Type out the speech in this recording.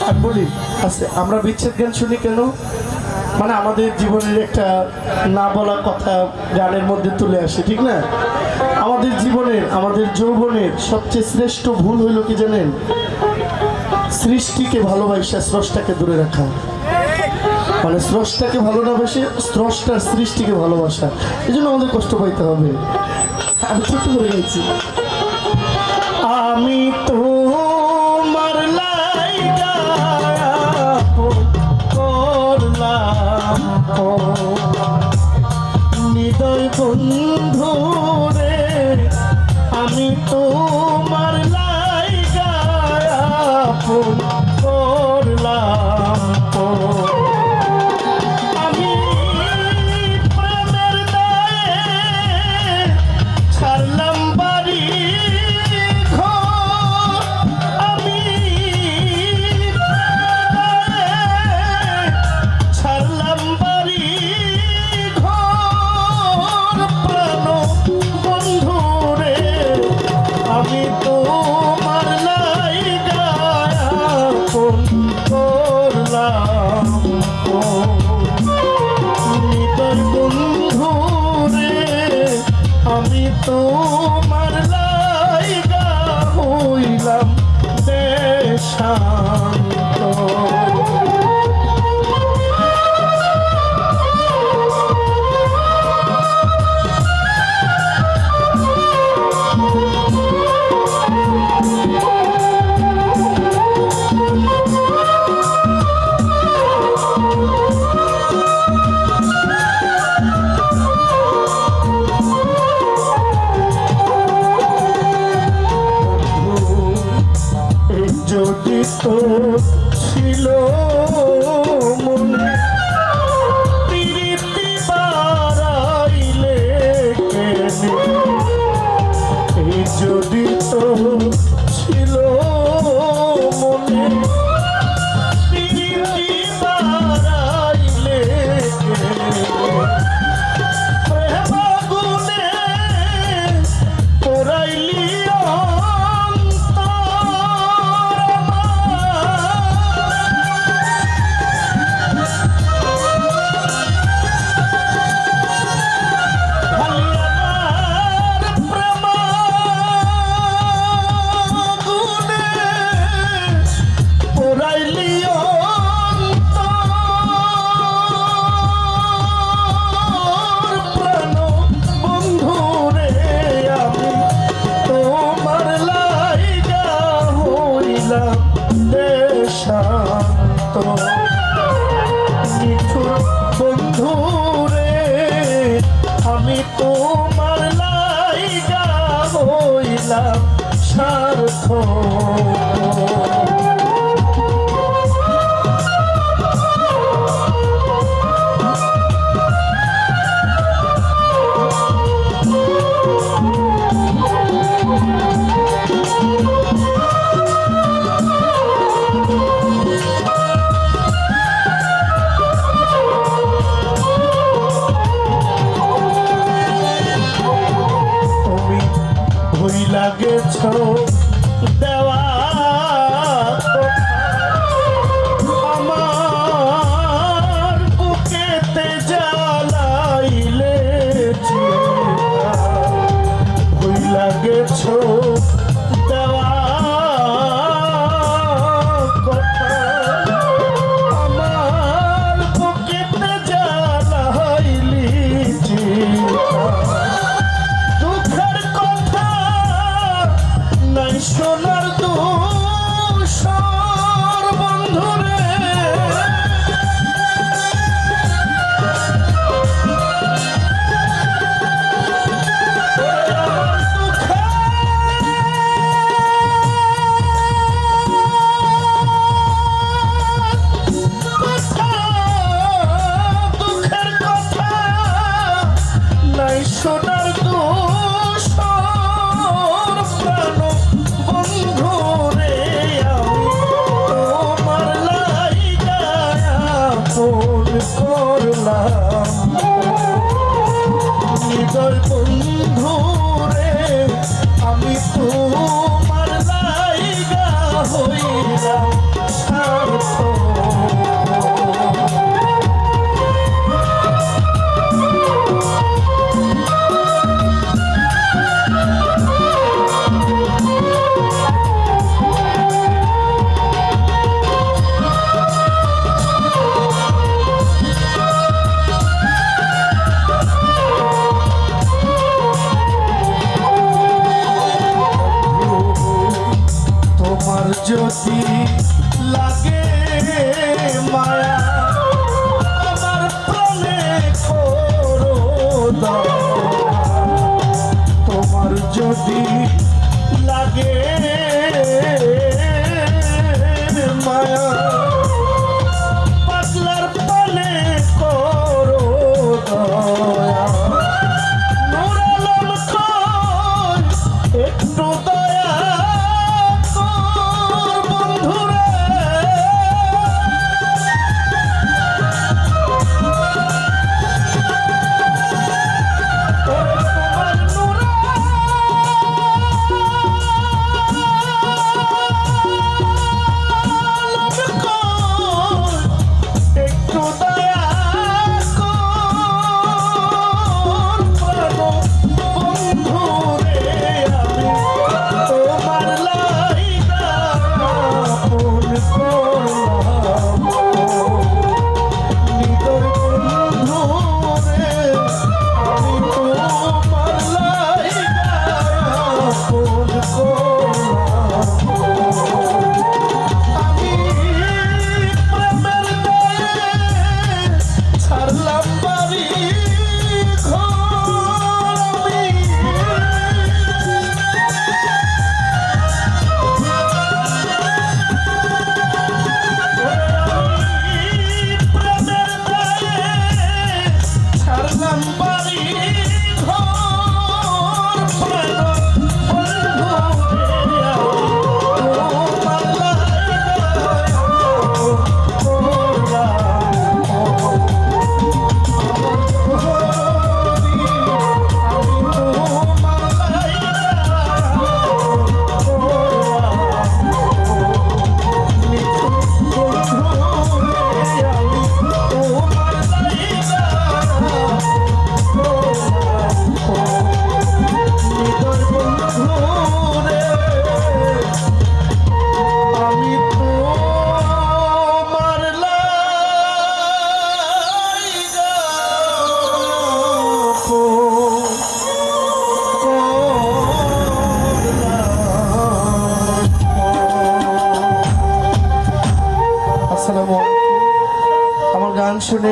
আমি বলি আচ্ছা, আমরা বিচ্ছেদ গান শুনি কেন? মানে আমাদের জীবনের একটা না বলা কথা গানের মধ্যে তুলে আসে, ঠিক না? আমাদের জীবনের, আমাদের যৌবনের সবচেয়ে শ্রেষ্ঠ ভুল হইল কি জানেন? সৃষ্টিকে ভালোবাসা স্রষ্টাকে দূরে রাখা। মানে স্রষ্টাকে ভালোবাসে, স্রষ্টার সৃষ্টিকে ভালোবাসা। এই জন্য আমাদের কষ্ট পাইতে হবে। আমি ছোট করে গেছি, আমি তো হৃদয় বন্ধু রে, আমি তোমার লাইগা আপন করলাম। আমি প্রেমের দায়ে ছাড়লাম বাড়ি ঘর, আমি ছাড়লাম বাড়ি ঘর, প্রাণ বন্ধু রে, আমি তোমার লাইগা আপন করলাম। হৃদয় বন্ধু রে, আমি তোমার লাইগা হইলাম দেশান্ত। যদি তো ছিল মনে প্রীতি বাড়াইলে কেনে, এই যদি তো ছিল মনে প্রীতি বাড়াইলে কেনে, প্রেম আগুনে পোড়াইলি শান্ত। নিঠুর বন্ধু রে, আমি তোমার লাইগা হইলাম সার্থক। লাগেছ দেওয়া আমার বুকেতে জ্বালাইলে, ভুল লাগেছ দেওয়া কথা আমার বুকেতে জ্বালাইলি। সোনার দোষর বন্ধু রে, দুঃখের কথা নাই সোনার দোষ প্রাণ বন্ধু রে, আমি তোমার লাইগা আপন করলাম। হৃদয় বন্ধু রে, আমি তোমার লাইগা হইলাম সার্থক। যদি লাগে মায়া আমার প্রাণে করো দয়া। তোমার যদি লাগে মায়া পাগলার প্রাণে করো দয়া। নূর আলম কই একটু দয়া কর বন্ধুরে। তোমার নূর আলম কই একটু দয়া কর বন্ধুরে। আমি তোমার লাইগা আপন করলাম নিদর বন্ধুরে। আমি তোমার লাইগা আপন করলাম। আমি প্রেমের গায়ে ছাড়লাম বাড়ি ঘর। আমি প্রেমের গায়ে ছাড়লাম বাড়ি ঘর। প্রাণ বন্ধুরে তোমার লাইগা আমি তোমার লাইগা আসসালামু আলাইকুম। আমার গান শুনে